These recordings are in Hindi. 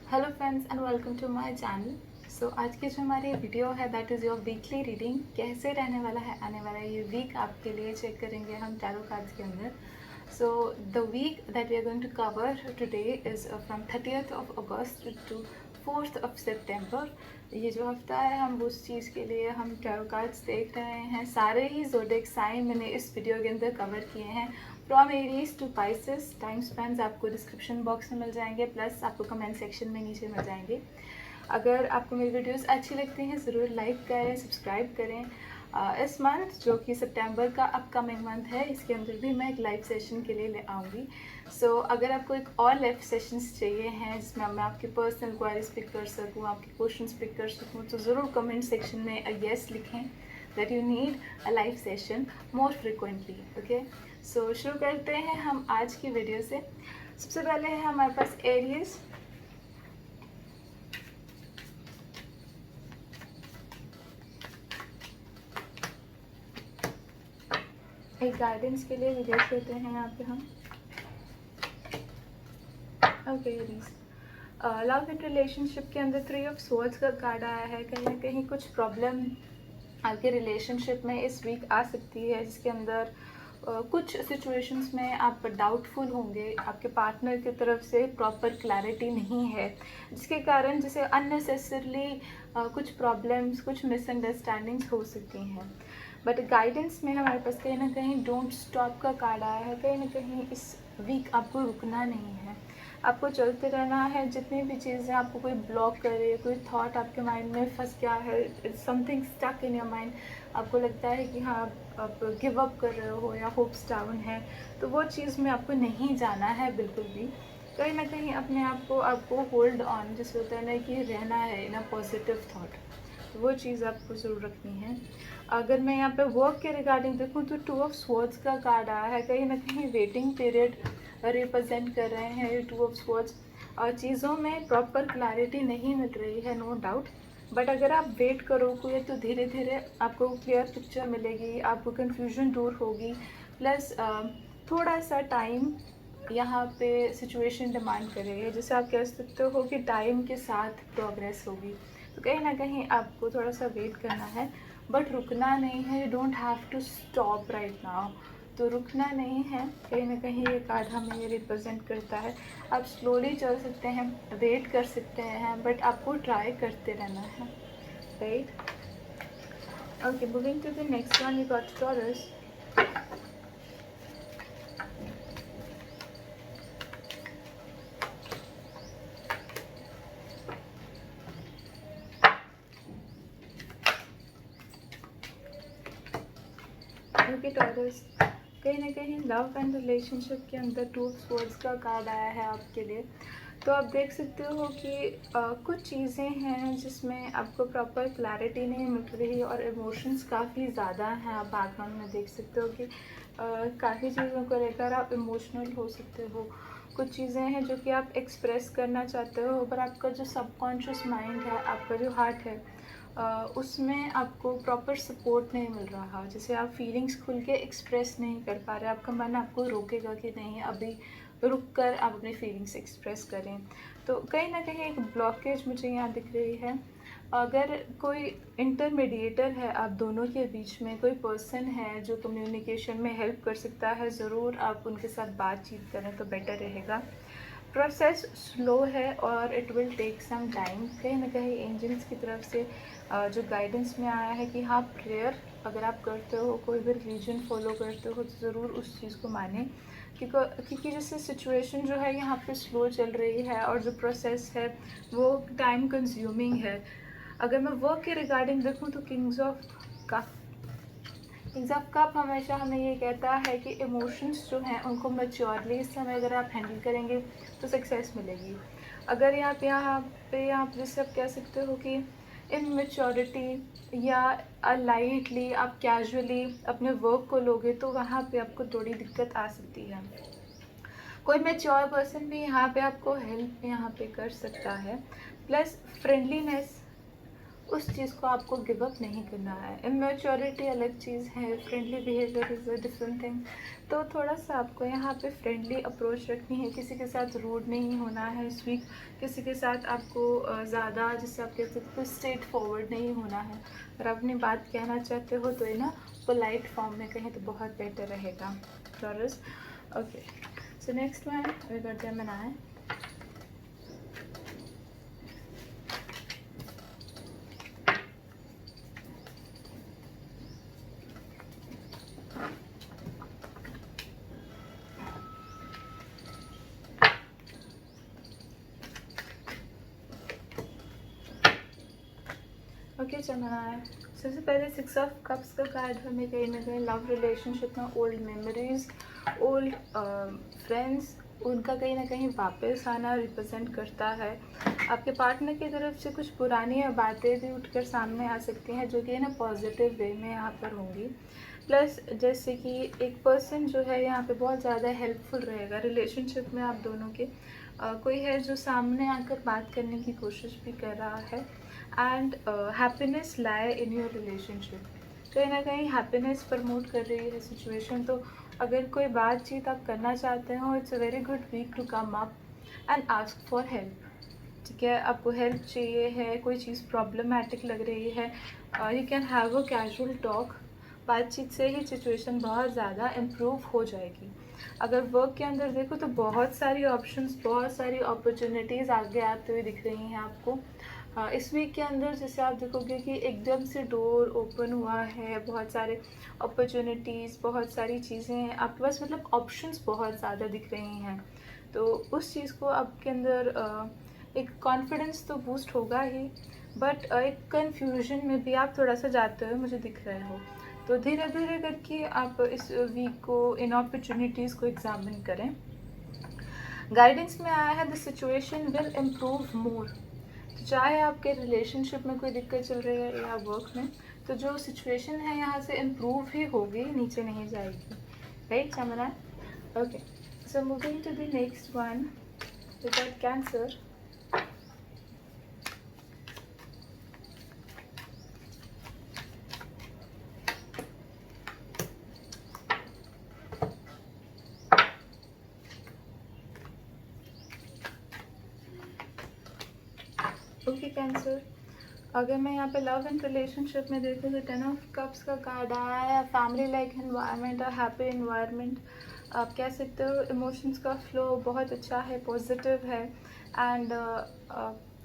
Hello friends and welcome to my channel. So आज की जो हमारी वीडियो है that is your weekly reading. कैसे रहने वाला है आने वाला ये वीक आपके लिए चेक करेंगे हम टैरो कार्ड्स के अंदर। So the week that we are going to cover today is from 30th of August to 4th of September. ये जो हफ्ता है हम उस चीज़ के लिए हम टैरो कार्ड्स देख रहे हैं। सारे ही ज़ोडिएक साइन मैंने इस वीडियो के अंदर कवर किए हैं from Aries to Pisces. Time spans आपको डिस्क्रिप्शन बॉक्स में मिल जाएंगे, प्लस आपको कमेंट सेक्शन में नीचे मिल जाएंगे। अगर आपको मेरी वीडियोस अच्छी लगती हैं ज़रूर लाइक करें, सब्सक्राइब करें। इस मंथ जो कि सितंबर का अपकमिंग मंथ है, इसके अंदर भी मैं एक लाइव सेशन के लिए ले आऊँगी। सो अगर आपको एक और लाइव सेशंस चाहिए हैं जिसमें मैं आपकी पर्सनल क्वारीज पिक कर सकूँ, आपके क्वेश्चंस पिक कर सकूँ, तो ज़रूर कमेंट सेक्शन में येस लिखें that you need a live session more frequently. Okay, so शुरू करते हैं हम आज की वीडियो से। सबसे पहले है हमारे पास एरियस। एक गाइडेंस के लिए भी देख लेते हैं यहाँ पे हम। Okay Aries, love and relationship के अंदर 3 ऑफ स्वॉर्ड्स का कार्ड आया है। कहीं ना कहीं कुछ प्रॉब्लम आपके रिलेशनशिप में इस वीक आ सकती है, जिसके अंदर कुछ सिचुएशंस में आप डाउटफुल होंगे, आपके पार्टनर की तरफ से प्रॉपर क्लैरिटी नहीं है, जिसके कारण जैसे अननेसेसरली कुछ प्रॉब्लम्स, कुछ मिसअंडरस्टैंडिंग्स हो सकती हैं। बट गाइडेंस में हमारे पास कहीं ना कहीं डोंट स्टॉप का कार्ड आया है। कहीं ना कहीं इस वीक आपको रुकना नहीं है, आपको चलते रहना है। जितनी भी चीज़ें आपको कोई ब्लॉक कर रही है, कोई थॉट आपके माइंड में फंस गया है, something stuck in your mind, आपको लगता है कि हाँ आप गिव अप कर रहे हो या होप्स डाउन है, तो वो चीज़ में आपको नहीं जाना है बिल्कुल भी। कहीं ना कहीं अपने आप को आपको होल्ड ऑन, जिससे होता है ना कि रहना है इन अ पॉजिटिव थाट, तो वो चीज़ आपको ज़रूर रखनी है। अगर मैं यहाँ पे वर्क के रिगार्डिंग देखूँ तो 2 ऑफ स्वॉर्ड्स का कार्ड आया है। कहीं ना कहीं वेटिंग पीरियड रिप्रेजेंट कर रहे हैं ये 2 ऑफ स्वॉर्ड्स, और चीज़ों में प्रॉपर क्लैरिटी नहीं मिल रही है, नो डाउट। बट अगर आप वेट करोगे तो धीरे धीरे आपको क्लियर पिक्चर मिलेगी, आपको कन्फ्यूजन दूर होगी। प्लस थोड़ा सा टाइम यहाँ पे सिचुएशन डिमांड करेगी, जैसे आप कह सकते हो कि टाइम के साथ प्रोग्रेस होगी। तो कहीं ना कहीं आपको थोड़ा सा वेट करना है, बट रुकना नहीं है। You don't have to stop right now, तो रुकना नहीं है। कहीं ना कहीं ये कार्ड हमें ये रिप्रेजेंट करता है। आप स्लोली चल सकते हैं, वेट कर सकते हैं, बट आपको ट्राई करते रहना है, right. Okay, moving to the next one, we got Taurus. Okay Taurus, कहीं ना कहीं लव एंड रिलेशनशिप के अंदर 2 ऑफ स्वॉर्ड्स का कार्ड आया है आपके लिए। तो आप देख सकते हो कि कुछ चीज़ें हैं जिसमें आपको प्रॉपर क्लैरिटी नहीं मिल रही, और इमोशंस काफ़ी ज़्यादा हैं। आप बैकग्राउंड में देख सकते हो कि काफ़ी चीज़ों को लेकर आप इमोशनल हो सकते हो। कुछ चीज़ें हैं जो कि आप एक्सप्रेस करना चाहते हो, पर आपका जो सबकॉन्शियस माइंड है, आपका जो हार्ट है, उसमें आपको प्रॉपर सपोर्ट नहीं मिल रहा। जैसे आप फीलिंग्स खुल के एक्सप्रेस नहीं कर पा रहे, आपका मन आपको रोकेगा कि नहीं अभी रुक कर आप अपनी फीलिंग्स एक्सप्रेस करें। तो कहीं ना कहीं एक ब्लॉकेज मुझे यहाँ दिख रही है। अगर कोई इंटरमीडिएटर है आप दोनों के बीच में, कोई पर्सन है जो कम्युनिकेशन में हेल्प कर सकता है, ज़रूर आप उनके साथ बातचीत करें तो बेटर रहेगा। प्रोसेस स्लो है और it will take some time. कहीं ना कहीं एंजल्स की तरफ से जो गाइडेंस में आया है कि हाँ प्रेयर अगर आप करते हो, कोई भी रिलीजन फॉलो करते हो, तो ज़रूर उस चीज़ को माने। क्योंकि जैसे सिचुएशन जो है यहाँ पे स्लो चल रही है, और जो प्रोसेस है वो टाइम कंज्यूमिंग है। अगर मैं वर्क के रिगार्डिंग देखूँ तो Kings of cup, Kings of cup हमेशा हमें ये कहता है कि इमोशंस जो हैं उनको मैच्योरली इस समय अगर आप हैंडल करेंगे तो सक्सेस मिलेगी। अगर आप जैसे आप कह सकते हो कि इमेच्योरिटी या लाइटली आप कैजुअली अपने वर्क को लोगे, तो वहाँ पे आपको थोड़ी दिक्कत आ सकती है। कोई मैच्योर पर्सन भी यहाँ पे आपको हेल्प यहाँ पे कर सकता है। प्लस फ्रेंडलीनेस उस चीज़ को आपको गिव अप नहीं करना है। इमेच्योरिटी अलग चीज़ है, friendly behaviour is a different thing. तो थोड़ा सा आपको यहाँ पे फ्रेंडली अप्रोच रखनी है, किसी के साथ रूड नहीं होना है, स्वीट किसी के साथ आपको ज़्यादा, जिससे आप कहते हो स्ट्रेट फॉरवर्ड नहीं होना है। अगर आप अपनी बात कहना चाहते हो तो ये ना पोलाइट फॉर्म में कहें तो बहुत बेटर रहेगा। Taurus, okay, so next one we got Gemini. Okay Gemini, सबसे पहले 6 ऑफ कप्स का कार्ड हमें कहीं ना कहीं लव रिलेशनशिप में ओल्ड मेमोरीज, ओल्ड फ्रेंड्स, उनका कहीं ना कहीं वापस आना रिप्रेजेंट करता है। आपके पार्टनर की तरफ से कुछ पुरानी बातें भी उठकर सामने आ सकती हैं, जो कि ना पॉजिटिव वे में यहाँ पर होंगी। प्लस जैसे कि एक पर्सन जो है यहाँ पे बहुत ज़्यादा हेल्पफुल रहेगा रिलेशनशिप में आप दोनों के। कोई है जो सामने आकर बात करने की कोशिश भी कर रहा है। एंड हैप्पीनेस लाए इन योर रिलेशनशिप, कहीं ना कहीं हैप्पीनेस प्रमोट कर रही है सिचुएशन। तो अगर कोई बातचीत आप करना चाहते हो, it's a very good week to come up and ask for help. ठीक है, आपको हेल्प चाहिए है, कोई चीज़ प्रॉब्लमैटिक लग रही है, you can have a casual talk. बातचीत से ही सिचुएशन बहुत ज़्यादा इम्प्रूव हो जाएगी। अगर वर्क के अंदर देखो तो बहुत सारी ऑप्शंस, बहुत सारी अपॉर्चुनिटीज़ आगे आते हुए दिख रही हैं आपको। इस वीक के अंदर जैसे आप देखोगे कि एकदम से डोर ओपन हुआ है, बहुत सारे अपॉर्चुनिटीज़, बहुत सारी चीज़ें आपके पास, मतलब ऑप्शंस बहुत ज़्यादा दिख रही हैं। तो उस चीज़ को आपके अंदर एक कॉन्फिडेंस तो बूस्ट होगा ही, बट एक कन्फ्यूजन में भी आप थोड़ा सा जाते हुए मुझे दिख रहे हो। तो धीरे धीरे करके आप इस वीक को, इन अपॉर्चुनिटीज़ को एग्जामिन करें। गाइडेंस में आया है द सिचुएशन विल इम्प्रूव मोर। तो चाहे आपके रिलेशनशिप में कोई दिक्कत चल रही है या वर्क में, तो जो सिचुएशन है यहाँ से इम्प्रूव ही होगी, नीचे नहीं जाएगी। Right Gemini? Okay, so moving to the next one, we got Cancer. Okay Cancer, अगर मैं यहाँ पे लव एंड रिलेशनशिप में देखूँ तो 10 ऑफ कप्स का कार्ड आया है, family like environment, a happy environment. आप कह सकते हो इमोशंस का फ्लो बहुत अच्छा है, पॉजिटिव है। एंड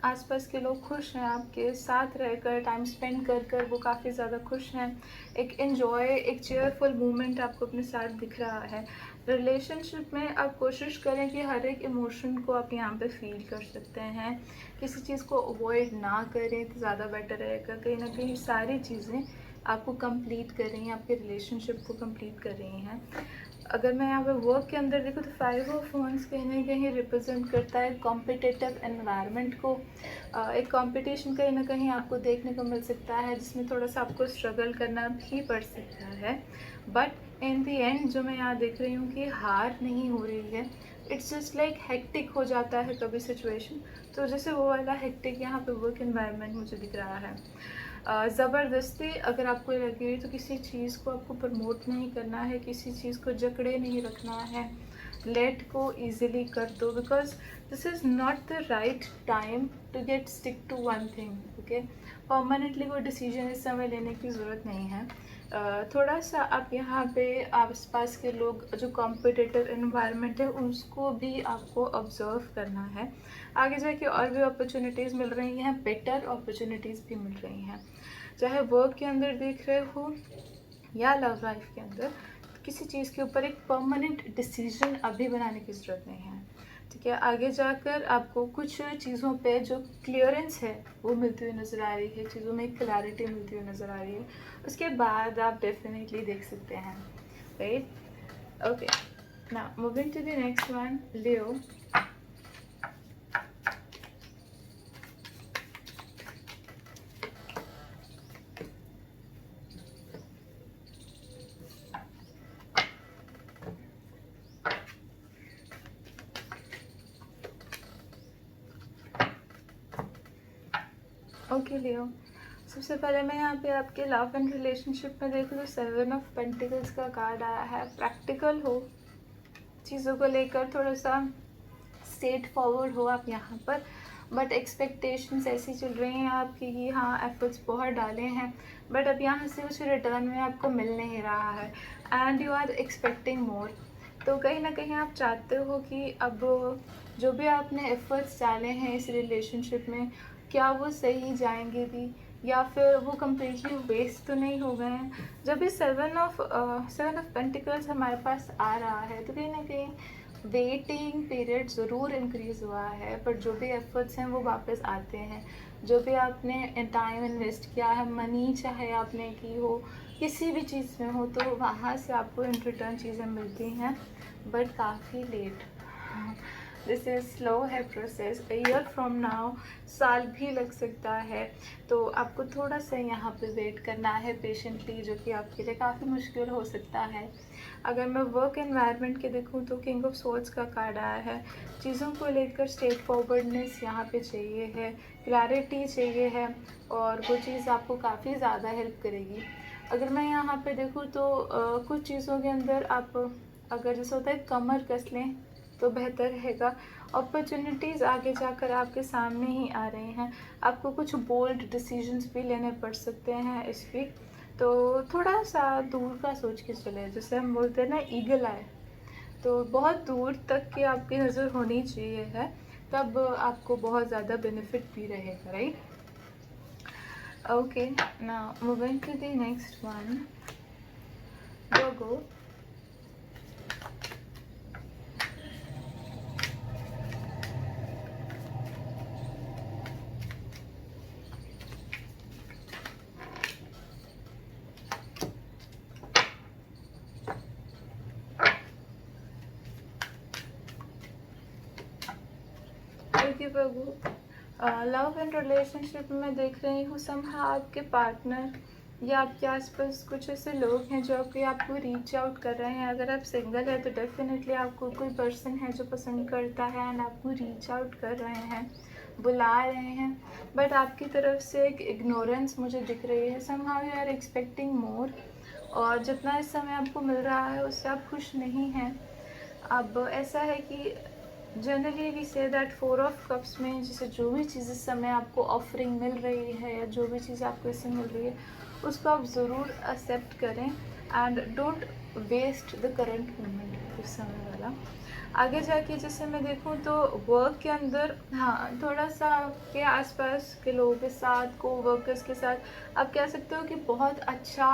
आसपास के लोग खुश हैं, आपके साथ रहकर टाइम स्पेंड कर कर वो काफ़ी ज़्यादा खुश हैं। एक एन्जॉय, एक चेयरफुल मूवमेंट आपको अपने साथ दिख रहा है। रिलेशनशिप में आप कोशिश करें कि हर एक इमोशन को आप यहाँ पे फील कर सकते हैं, किसी चीज़ को अवॉइड ना करें तो ज़्यादा बेटर रहेगा। कहीं ना कहीं सारी चीज़ें आपको कंप्लीट कर रही हैं, आपके रिलेशनशिप को कंप्लीट कर रही हैं। अगर मैं यहाँ पे वर्क के अंदर देखूँ तो 5 ऑफ वंस कहीं ना कहीं रिप्रेजेंट करता है कॉम्पिटिटिव एनवायरनमेंट को। एक कंपटीशन कहीं ना कहीं आपको देखने को मिल सकता है, जिसमें थोड़ा सा आपको स्ट्रगल करना भी पड़ सकता है। बट इन दी एंड जो मैं यहाँ देख रही हूँ कि हार नहीं हो रही है, इट्स जस्ट लाइक हेक्टिक हो जाता है कभी सिचुएशन, तो जैसे वो वाला हेक्टिक यहाँ पे वर्क एनवायरनमेंट मुझे दिख रहा है। ज़बरदस्ती अगर आपको लगी हुई तो किसी चीज़ को आपको प्रमोट नहीं करना है, किसी चीज़ को जकड़े नहीं रखना है, लेट को ईजिली कर दो, because this is not the right time to get stick to one thing. Okay, permanently कोई डिसीजन इस समय लेने की ज़रूरत नहीं है। थोड़ा सा आप यहाँ पे आसपास के लोग, जो कॉम्पिटिटिव एनवायरनमेंट है, उसको भी आपको ऑब्जर्व करना है। आगे जाके और भी अपॉर्चुनिटीज़ मिल रही हैं, बेटर अपॉर्चुनिटीज़ भी मिल रही हैं, चाहे वर्क के अंदर देख रहे हो या लव लाइफ के अंदर। तो किसी चीज़ के ऊपर एक परमानेंट डिसीजन अभी बनाने की ज़रूरत नहीं है। ठीक है, आगे जाकर आपको कुछ चीज़ों पे जो क्लियरेंस है वो मिलती हुई नज़र आ रही है, चीज़ों में क्लैरिटी मिलती हुई नज़र आ रही है, उसके बाद आप डेफिनेटली देख सकते हैं। Right, okay, now moving to the next one, Leo. Okay Leo, सबसे पहले मैं यहाँ पे आपके लव एंड रिलेशनशिप में देखूँ तो 7 ऑफ पेंटिकल्स का कार्ड आया है। प्रैक्टिकल हो, चीज़ों को लेकर थोड़ा सा स्ट्रेट फॉरवर्ड हो आप यहाँ पर, बट एक्सपेक्टेशंस ऐसी चल रही हैं आपकी कि हाँ एफर्ट्स बहुत डाले हैं, बट अब यहाँ से कुछ रिटर्न में आपको मिल नहीं रहा है and you are expecting more. तो कहीं ना कहीं आप चाहते हो कि अब जो भी आपने एफर्ट्स डाले हैं इस रिलेशनशिप में, क्या वो सही जाएंगे भी या फिर वो कम्प्लीटली वेस्ट तो नहीं हो गए हैं। जब भी 7 ऑफ पेंटिकल्स हमारे पास आ रहा है तो कहीं ना कहीं वेटिंग पीरियड ज़रूर इंक्रीज़ हुआ है, पर जो भी एफर्ट्स हैं वो वापस आते हैं। जो भी आपने टाइम इन्वेस्ट किया है, मनी चाहे आपने की हो, किसी भी चीज़ में हो, तो वहाँ से आपको इन रिटर्न चीज़ें मिलती हैं, बट काफ़ी लेट। दिस इज़ स्लो है प्रोसेस, ईयर फ्रॉम नाउ, साल भी लग सकता है। तो आपको थोड़ा सा यहाँ पे वेट करना है पेशेंटली, जो कि आपके लिए काफ़ी मुश्किल हो सकता है। अगर मैं वर्क एनवायरनमेंट के देखूँ तो किंग ऑफ सोर्ड्स का कार्ड आया है। चीज़ों को लेकर स्ट्रेट फॉरवर्डनेस यहाँ पे चाहिए है, क्लैरिटी चाहिए है, और वो चीज़ आपको काफ़ी ज़्यादा हेल्प करेगी। अगर मैं यहाँ पे देखूँ तो कुछ चीज़ों के अंदर आप अगर जैसे होता है कमर कस लें तो बेहतर रहेगा। अपॉर्चुनिटीज़ आगे जाकर आपके सामने ही आ रहे हैं, आपको कुछ बोल्ड डिसीजंस भी लेने पड़ सकते हैं इस वीक। तो थोड़ा सा दूर का सोच के चले, जैसे हम बोलते हैं ना ईगल आई, तो बहुत दूर तक की आपकी नज़र होनी चाहिए है, तब आपको बहुत ज़्यादा बेनिफिट भी रहेगा, right. Okay, now moving to the next one, Virgo. प्रभु, लव एंड रिलेशनशिप में देख रही हूँ समहा आपके पार्टनर या आपके आसपास कुछ ऐसे लोग हैं जो कि आपको रीच आउट कर रहे हैं। अगर आप सिंगल है तो डेफिनेटली आपको कोई पर्सन है जो पसंद करता है एंड आपको रीच आउट कर रहे हैं, बुला रहे हैं, बट आपकी तरफ से एक इग्नोरेंस मुझे दिख रही है। Somehow you are expecting more, और जितना इस समय आपको मिल रहा है उससे आप खुश नहीं हैं। अब ऐसा है कि generally we say that 4 of cups में जैसे जो भी चीज़ इस समय आपको ऑफरिंग मिल रही है या जो भी चीज़ आपको इससे मिल रही है उसको आप ज़रूर एक्सेप्ट करें and don't waste the current moment उस समय वाला। आगे जाके जैसे मैं देखूँ तो वर्क के अंदर हाँ थोड़ा सा के आसपास के लोगों के साथ, को वर्कर्स के साथ आप कह सकते हो कि बहुत अच्छा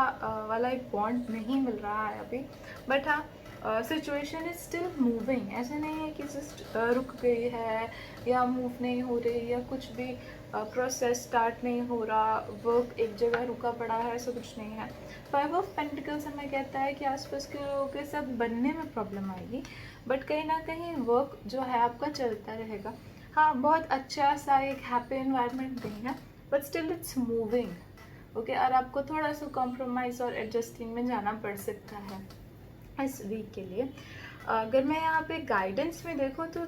वाला एक बॉन्ड नहीं मिल रहा है अभी, बट हाँ सिचुएशन इज स्टिल मूविंग। ऐसा नहीं है कि जस्ट रुक गई है या मूव नहीं हो रही या कुछ भी प्रोसेस स्टार्ट नहीं हो रहा, वर्क एक जगह रुका पड़ा है, ऐसा कुछ नहीं है। 5 ऑफ पेंटिकल्स हमें कहता है कि आसपास के लोगों के साथ बनने में प्रॉब्लम आएगी, बट कहीं ना कहीं वर्क जो है आपका चलता रहेगा। हाँ, बहुत अच्छा सा एक हैप्पी इन्वायरमेंट नहीं है, but still it's moving. Okay, और आपको थोड़ा सा कॉम्प्रोमाइज़ और एडजस्टिंग में जाना पड़ सकता है इस वीक के लिए। अगर मैं यहाँ पे गाइडेंस में देखूँ तो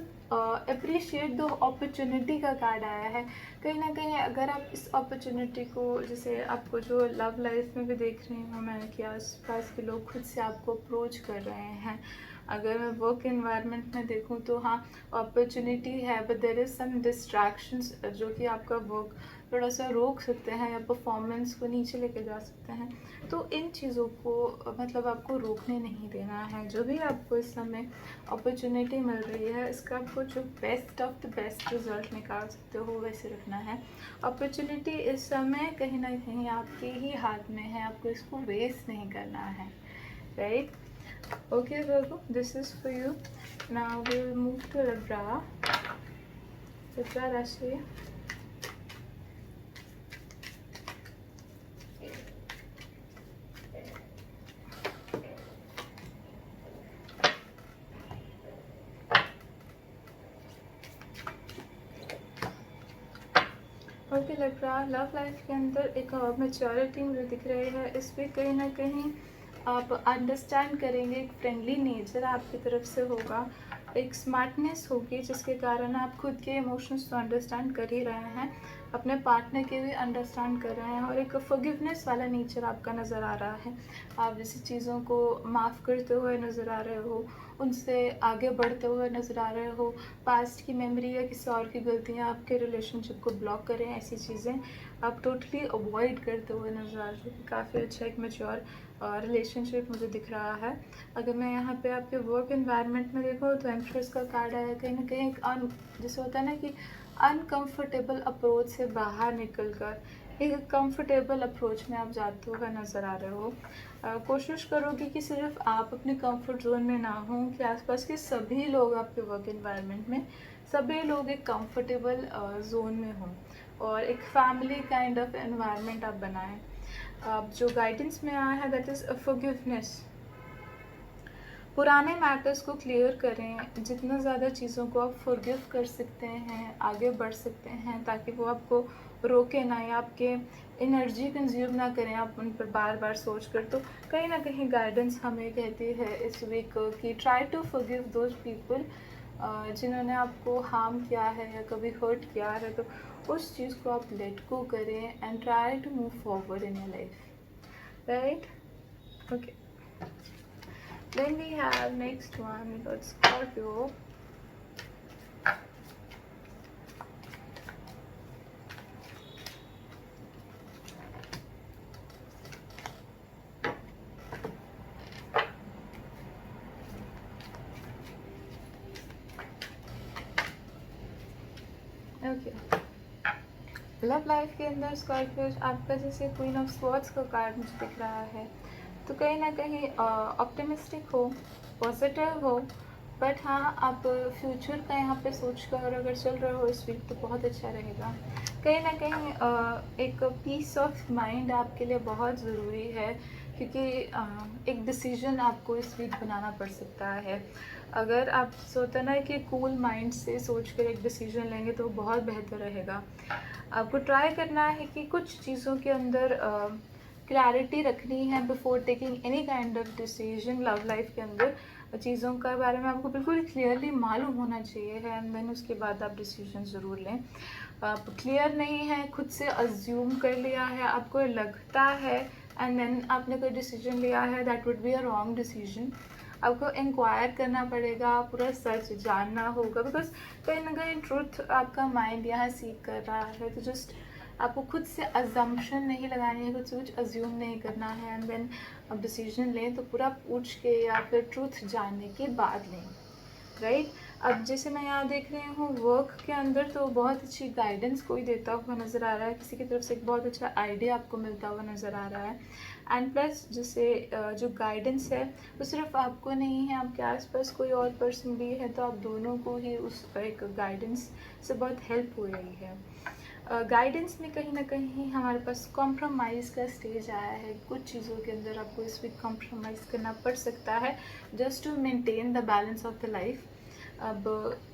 अप्रिशिएट द अपॉर्चुनिटी का कार्ड आया है। कहीं ना कहीं अगर आप इस अपॉर्चुनिटी को, जैसे आपको जो लव लाइफ में भी देख रही हूँ मैं कि आस पास के लोग खुद से आपको अप्रोच कर रहे हैं। अगर मैं वर्क एनवायरनमेंट में देखूँ तो हाँ अपॉर्चुनिटी है, but there is some distractions जो कि आपका वर्क थोड़ा सा रोक सकते हैं या परफॉर्मेंस को नीचे लेके जा सकते हैं। तो इन चीज़ों को मतलब आपको रोकने नहीं देना है। जो भी आपको इस समय अपॉर्चुनिटी मिल रही है इसका आपको जो best of the best result निकाल सकते हो वैसे रखना है। अपॉर्चुनिटी इस समय कहीं ना कहीं आपके ही हाथ में है, आपको इसको वेस्ट नहीं करना है, right. Okay Virgo, this is for you. Now we will move to Libra. Libra राशि। ओके लिब्रा, लव लाइफ के अंदर एक मैच्योरिटी मुझे दिख रही है। इस पर कहीं ना कहीं आप अंडरस्टैंड करेंगे, एक फ्रेंडली नेचर आपकी तरफ से होगा, एक स्मार्टनेस होगी जिसके कारण आप खुद के इमोशंस तो अंडरस्टैंड कर ही रहे हैं, अपने पार्टनर के भी अंडरस्टैंड कर रहे हैं, और एक फॉरगिवनेस वाला नेचर आपका नज़र आ रहा है। आप जैसी चीज़ों को माफ़ करते हुए नज़र आ रहे हो, उनसे आगे बढ़ते हुए नज़र आ रहे हो, पास्ट की मेमोरी या किसी और की गलतियाँ आपके रिलेशनशिप को ब्लॉक करें, ऐसी चीज़ें आप टोटली अवॉइड करते हुए नज़र आ रहे हो। काफ़ी अच्छा एक मैच्योर रिलेशनशिप मुझे दिख रहा है। अगर मैं यहाँ पे आपके वर्क एनवायरनमेंट में देखूँ तो एम्प्रेस का कार्ड आया, कहीं ना कहीं एक जैसे होता है ना कि अनकंफर्टेबल अप्रोच से बाहर निकलकर एक कंफर्टेबल अप्रोच में आप जाते हुए नज़र आ रहे हो। कोशिश करोगे कि सिर्फ आप अपने कंफर्ट जोन में ना हो, कि आसपास के सभी लोग आपके वर्क एनवायरनमेंट में सभी लोग एक कंफर्टेबल जोन में हों और एक फैमिली काइंड ऑफ एनवायरनमेंट आप बनाएं। अब जो गाइडेंस में आया है दैट इज़ फॉरगिवनेस। पुराने मैटर्स को क्लियर करें, जितना ज़्यादा चीज़ों को आप फॉरगिव कर सकते हैं, आगे बढ़ सकते हैं, ताकि वो आपको रोके ना या आपके एनर्जी कंज्यूम ना करें आप उन पर बार बार सोच कर। तो कहीं ना कहीं गाइडेंस हमें कहती है इस वीक कि try to forgive those people जिन्होंने आपको हार्म किया है या कभी हर्ट किया है, तो उस चीज़ को आप लेट गो करें and try to move forward in your life, right? Okay, then we have next one, we got Scorpio. Okay, love life के अंदर स्कॉर्पियो आपका जैसे क्वीन ऑफ स्वॉर्ड्स का कार्ड मुझे दिख रहा है, तो कहीं ना कहीं ऑप्टिमिस्टिक हो, पॉजिटिव हो, बट हाँ आप फ्यूचर का यहाँ पे सोच कर अगर चल रहे हो इस वीक तो बहुत अच्छा रहेगा। कहीं ना कहीं एक पीस ऑफ माइंड आपके लिए बहुत ज़रूरी है, क्योंकि एक डिसीजन आपको इस वीक बनाना पड़ सकता है। अगर आप सोचते ना कि कूल माइंड से सोच कर एक डिसीजन लेंगे तो बहुत बेहतर रहेगा। आपको ट्राई करना है कि कुछ चीज़ों के अंदर क्लैरिटी रखनी है before taking any kind of decision. Love life के अंदर चीज़ों के बारे में आपको बिल्कुल क्लियरली मालूम होना चाहिए है, एंड देन उसके बाद आप डिसीजन ज़रूर लें। आप क्लियर नहीं है, खुद से अज्यूम कर लिया है, आपको लगता है, एंड देन आपने कोई डिसीजन लिया है, that would be a wrong decision. आपको इंक्वायर करना पड़ेगा, पूरा सच जानना होगा, बिकॉज कहीं ना कहीं ट्रुथ आपका माइंड यहाँ सीख कर रहा है। तो जस्ट आपको खुद से अजम्पशन नहीं लगानी है, खुद से कुछ अज्यूम नहीं करना है, एंड देन आप डिसीजन लें तो पूरा पूछ के या फिर ट्रूथ जानने के बाद लें, राइट? अब जैसे मैं यहाँ देख रही हूँ वर्क के अंदर तो बहुत अच्छी गाइडेंस कोई देता हुआ नज़र आ रहा है, किसी की तरफ से एक बहुत अच्छा आइडिया आपको मिलता हुआ नज़र आ रहा है। एंड प्लस जैसे जो गाइडेंस है वो सिर्फ आपको नहीं है, आपके आसपास कोई और पर्सन भी है, तो आप दोनों को ही उस एक गाइडेंस से बहुत हेल्प हो रही है। गाइडेंस में कहीं ना कहीं हमारे पास कॉम्प्रोमाइज़ का स्टेज आया है। कुछ चीज़ों के अंदर आपको इस वीक कॉम्प्रोमाइज़ करना पड़ सकता है just to maintain the balance of the life. अब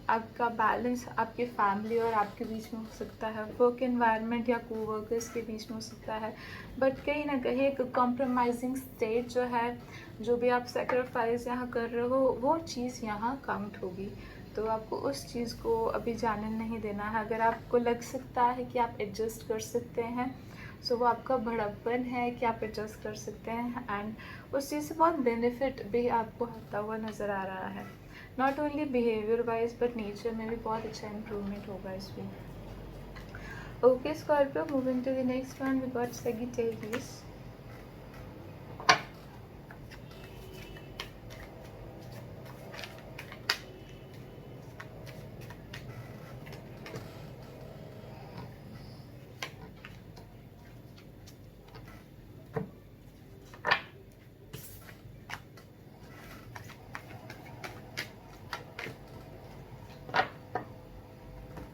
आपका बैलेंस आपके फैमिली और आपके बीच में हो सकता है, वर्क एनवायरनमेंट या कोवर्कर्स के बीच में हो सकता है, बट कहीं ना कहीं एक कॉम्प्रोमाइजिंग स्टेज जो है, जो भी आप सेक्रीफाइस यहाँ कर रहे हो वो चीज़ यहाँ काउंट होगी। तो आपको उस चीज़ को अभी जाने नहीं देना है। अगर आपको लग सकता है कि आप एडजस्ट कर सकते हैं, सो वो आपका बड़प्पन है कि आप एडजस्ट कर सकते हैं, एंड उस चीज़ से बहुत बेनिफिट भी आपको होता हुआ नज़र आ रहा है। Not only behaviour wise but nature में भी बहुत अच्छा इम्प्रूवमेंट होगा इस week. Okay Scorpio, moving to the next one, we got Sagittarius.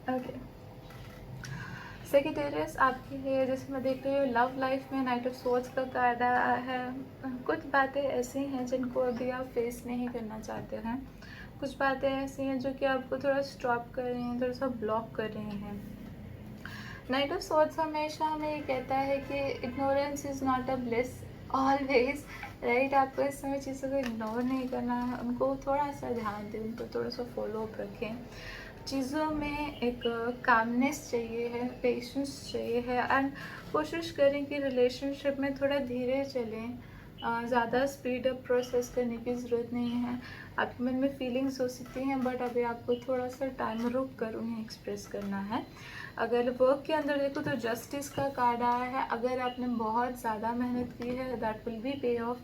Okay, Sagittarius आपके लिए जैसे मैं देख रही हूँ लव लाइफ में नाइट ऑफ सोर्ड्स का कार्ड आया है। कुछ बातें ऐसी हैं जिनको अभी आप फेस नहीं करना चाहते हैं, कुछ बातें ऐसी हैं जो कि आपको थोड़ा स्टॉप कर रही हैं, थोड़ा सा ब्लॉक कर रही हैं। नाइट ऑफ सोर्ड्स हमेशा हमें ये कहता है कि ignorance is not a bliss always, right. आपको इस समय चीज़ों को इग्नोर नहीं करना है, उनको थोड़ा सा ध्यान दें, उन पर थोड़ा सा फॉलो अप रखें। चीज़ों में एक कामनेस चाहिए है, पेशेंस चाहिए है, एंड कोशिश करें कि रिलेशनशिप में थोड़ा धीरे चलें। ज़्यादा स्पीड अप प्रोसेस करने की ज़रूरत नहीं है। आपके मन में फीलिंग्स हो सकती हैं, बट अभी आपको थोड़ा सा टाइम रुक कर उन्हें एक्सप्रेस करना है। अगर वर्क के अंदर देखो तो जस्टिस का कार्ड आया है। अगर आपने बहुत ज़्यादा मेहनत की है, दैट विल बी पे ऑफ।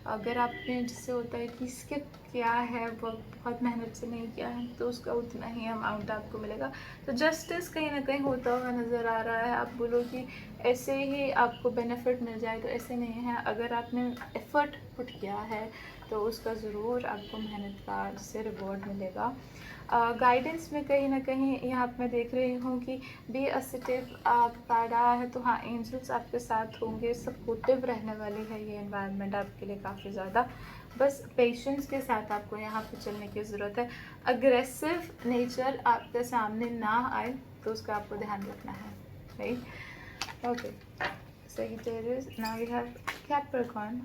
अगर आपने, जिससे होता है कि स्किप किया है, वर्क बहुत मेहनत से नहीं किया है, तो उसका उतना ही अमाउंट आपको मिलेगा। तो जस्टिस कहीं ना कहीं होता हुआ नज़र आ रहा है। आप बोलो कि ऐसे ही आपको बेनिफिट मिल जाए, तो ऐसे नहीं है। अगर आपने एफर्ट पुट किया है तो उसका ज़रूर आपको मेहनत का जिससे रिवॉर्ड मिलेगा। गाइडेंस में कहीं ना कहीं यहाँ पे मैं देख रही हूँ कि बी असर्टिव आप कार्ड आया है, तो हाँ, एंजल्स आपके साथ होंगे, सपोर्टिव रहने वाली है ये एनवायरनमेंट आपके लिए काफ़ी ज़्यादा। बस पेशेंस के साथ आपको यहाँ पे चलने की ज़रूरत है। अग्रेसिव नेचर आपके सामने ना आए, तो उसका आपको ध्यान रखना है, right. Okay, Sagittarius, now we have Capricorn.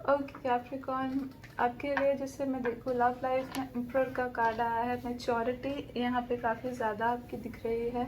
Okay Capricorn, आपके लिए जैसे मैं देखूँ लव लाइफ में एम्परर का कार्ड आया है। मैच्योरिटी यहाँ पे काफ़ी ज़्यादा आपकी दिख रही है।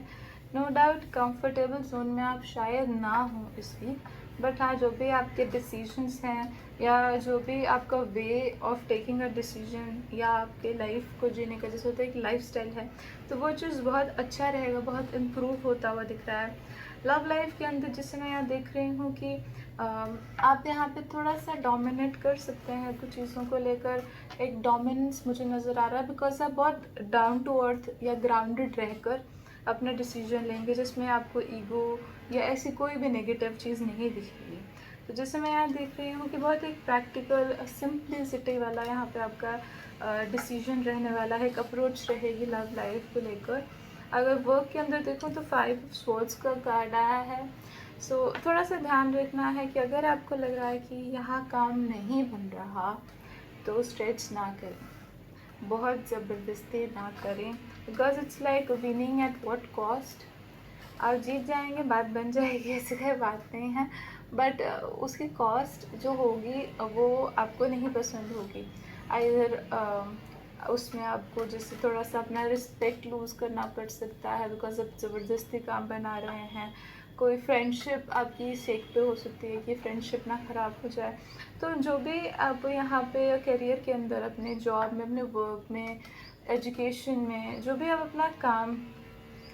नो डाउट कंफर्टेबल जोन में आप शायद ना हो इस वीक, बट हाँ, जो भी आपके डिसीजंस हैं या जो भी आपका way of taking a decision या आपके लाइफ को जीने का जैसे होता है कि लाइफ स्टाइल है, तो वो चीज़ बहुत अच्छा रहेगा, बहुत इम्प्रूव होता हुआ दिख रहा है। लव लाइफ के अंदर जैसे मैं यहाँ देख रही हूँ कि आप यहाँ पे थोड़ा सा डोमिनेट कर सकते हैं कुछ चीज़ों को लेकर। एक डोमिनेंस मुझे नज़र आ रहा है, बिकॉज आप बहुत डाउन टू अर्थ या ग्राउंडेड रहकर अपना डिसीजन लेंगे, जिसमें आपको ईगो या ऐसी कोई भी नेगेटिव चीज़ नहीं दिखेगी। तो जैसे मैं यहाँ देख रही हूँ कि बहुत एक प्रैक्टिकल सिंप्लिसिटी वाला यहाँ पे आपका डिसीजन रहने वाला है, एक अप्रोच रहेगी लव लाइफ को लेकर। अगर वर्क के अंदर देखूँ तो 5 ऑफ स्वॉर्ड्स का कार्ड आया है। सो थोड़ा सा ध्यान रखना है कि अगर आपको लग रहा है कि यहाँ काम नहीं बन रहा, तो स्ट्रेच ना करें, बहुत ज़बरदस्ती ना करें, because it's like winning at what cost. आप जीत जाएंगे, बात बन जाएगी, ऐसी कोई बात नहीं है, बट उसकी कॉस्ट जो होगी वो आपको नहीं पसंद होगी। आइदर उसमें आपको जैसे थोड़ा सा अपना रिस्पेक्ट लूज़ करना पड़ सकता है, बिकॉज आप ज़बरदस्ती काम बना रहे हैं। कोई फ्रेंडशिप आपकी सेक पे हो सकती है कि फ्रेंडशिप ना ख़राब हो जाए। तो जो भी आप यहाँ पे करियर के अंदर, अपने जॉब में, अपने वर्क में, एजुकेशन में, जो भी आप अपना काम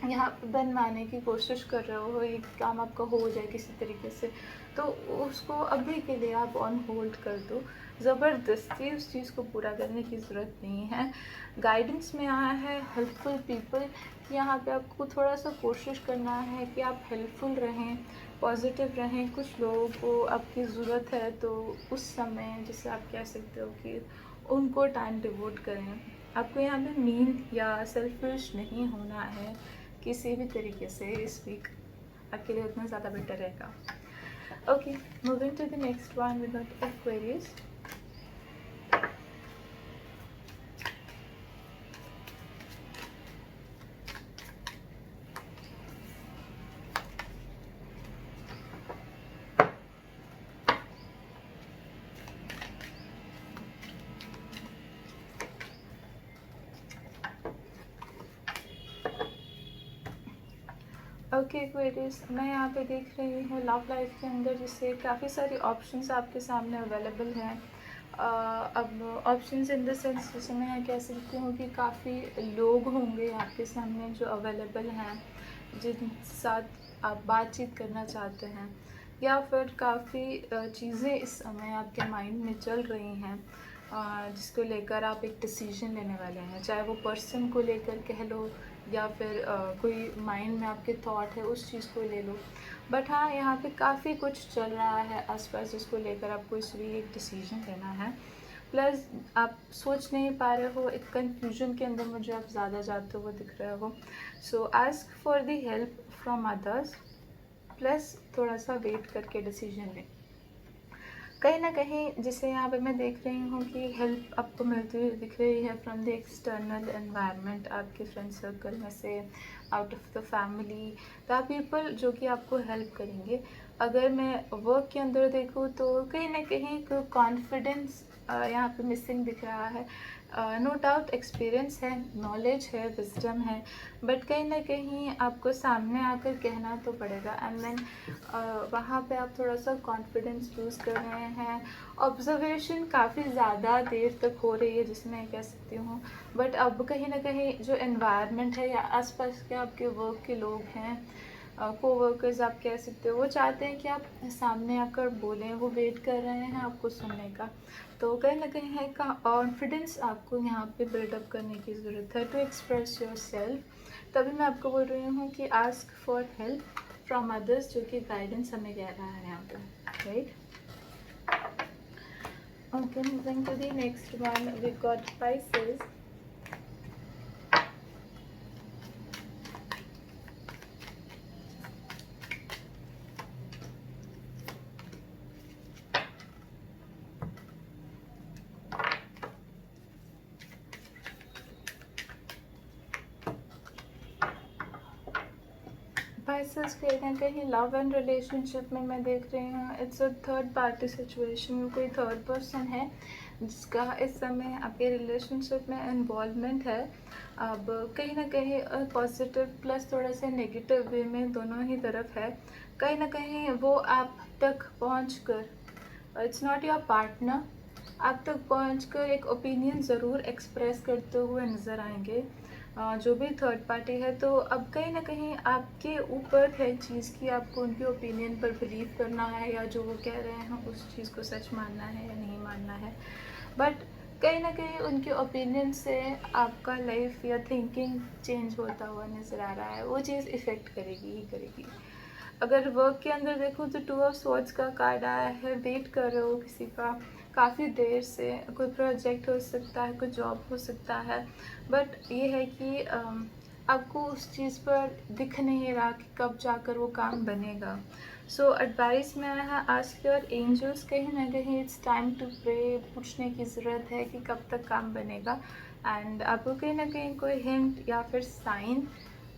यहाँ पे बनवाने की कोशिश कर रहे हो, ये काम आपका हो जाए किसी तरीके से, तो उसको अभी के लिए आप ऑन होल्ड कर दो। ज़बरदस्ती उस चीज़ को पूरा करने की ज़रूरत नहीं है। गाइडेंस में आया है हेल्पफुल पीपल। यहाँ पे आपको थोड़ा सा कोशिश करना है कि आप हेल्पफुल रहें, पॉजिटिव रहें। कुछ लोगों को आपकी ज़रूरत है, तो उस समय जैसे आप कह सकते हो कि उनको टाइम डिवोट करें। आपको यहाँ पे मीन या सेल्फिश नहीं होना है किसी भी तरीके से। इस वीक आपके लिए उतना ज़्यादा बेटर रहेगा। Okay, moving to the next one, we got Aquarius. Okay Aquarius, मैं यहाँ पे देख रही हूँ लव लाइफ के अंदर जैसे काफ़ी सारी ऑप्शंस आपके सामने अवेलेबल हैं। अब ऑप्शंस इन द सेंस जैसे मैं यहाँ कह सकती हूँ कि काफ़ी लोग होंगे आपके सामने जो अवेलेबल हैं, जिन साथ आप बातचीत करना चाहते हैं, या फिर काफ़ी चीज़ें इस समय आपके माइंड में चल रही हैं जिसको लेकर आप एक डिसीजन लेने वाले हैं। चाहे वो पर्सन को लेकर कह लो या फिर कोई माइंड में आपके थॉट है उस चीज़ को ले लो। बट हाँ, यहाँ पे काफ़ी कुछ चल रहा है आसपास जिसको लेकर आपको इस वीक एक डिसीजन लेना है। प्लस आप सोच नहीं पा रहे हो, एक कन्फ्यूजन के अंदर मुझे आप ज़्यादा जाते हुए दिख रहे हो. सो ask for the help from others, plus थोड़ा सा वेट करके डिसीजन लें. कहीं ना कहीं जैसे यहाँ पे मैं देख रही हूँ कि हेल्प आपको मिलती हुई दिख रही है फ्रॉम द एक्सटर्नल एनवायरनमेंट, आपके फ्रेंड सर्कल में से, out of the family, the people जो कि आपको हेल्प करेंगे. अगर मैं वर्क के अंदर देखूँ तो कहीं ना कहीं एक कॉन्फिडेंस यहाँ पे मिसिंग दिख रहा है. नो डाउट एक्सपीरियंस है, नॉलेज है, विजडम है, बट कहीं ना कहीं आपको सामने आकर कहना तो पड़ेगा. एंड देन वहाँ पे आप थोड़ा सा कॉन्फिडेंस लूज़ कर रहे हैं. ऑब्जर्वेशन काफ़ी ज़्यादा देर तक हो रही है जिसे मैं कह सकती हूँ, बट अब कहीं ना कहीं जो एनवायरनमेंट है या आसपास के आपके वर्क के लोग हैं, कोवर्कर्स आप कह सकते हो, वो चाहते हैं कि आप सामने आकर बोलें, वो वेट कर रहे हैं आपको सुनने का. तो कहीं ना कहीं है कॉन्फिडेंस आपको यहाँ पे बिल्डअप करने की ज़रूरत है टू एक्सप्रेस योर सेल्फ. तभी मैं आपको बोल रही हूँ कि ask for help from others, जो कि गाइडेंस हमें कह रहा है यहाँ पे, right. Okay, moving to the next one, we got Pisces. Pisces कहीं ना कहीं लव एंड रिलेशनशिप में मैं देख रही हूँ it's a third party situation. कोई थर्ड पर्सन है जिसका इस समय आपके रिलेशनशिप में इन्वॉल्वमेंट है. अब कहीं ना कहीं पॉजिटिव प्लस थोड़ा सा नेगेटिव वे में दोनों ही तरफ है. कहीं ना कहीं वो आप तक पहुँच कर, इट्स नॉट योर पार्टनर, आप तक पहुँच कर एक ओपिनियन ज़रूर एक्सप्रेस करते हुए नज़र आएंगे जो भी थर्ड पार्टी है. तो अब कहीं ना कहीं आपके ऊपर है चीज़ कि आपको उनके ओपिनियन पर बिलीव करना है या जो वो कह रहे हैं उस चीज़ को सच मानना है या नहीं मानना है. बट कहीं ना कहीं उनके ओपिनियन से आपका लाइफ या थिंकिंग चेंज होता हुआ नज़र आ रहा है. वो चीज़ इफ़ेक्ट करेगी ही करेगी. अगर वर्क के अंदर देखूँ तो 2 ऑफ स्वॉर्ड्स का कार्ड आया है. वेट कर रहे हो किसी का काफ़ी देर से, कोई प्रोजेक्ट हो सकता है, कोई जॉब हो सकता है, बट ये है कि आपको उस चीज़ पर दिख नहीं रहा कि कब जाकर वो काम बनेगा. सो एडवाइस में आया है आस्क योर एंजल्स. कहीं ना कहीं इट्स टाइम टू प्रे, पूछने की ज़रूरत है कि कब तक काम बनेगा. एंड आपको कहीं ना कहीं कोई हिंट या फिर साइन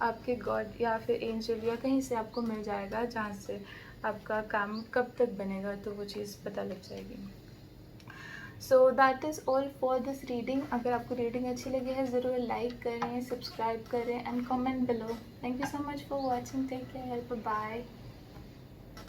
आपके गॉड या फिर एंजल या कहीं से आपको मिल जाएगा जहाँ से आपका काम कब तक बनेगा, तो वो चीज़ पता लग जाएगी. So that is all for this reading. अगर आपको रीडिंग अच्छी लगी है ज़रूर लाइक करें, सब्सक्राइब करें and comment below. Thank you so much for watching. Take care, bye.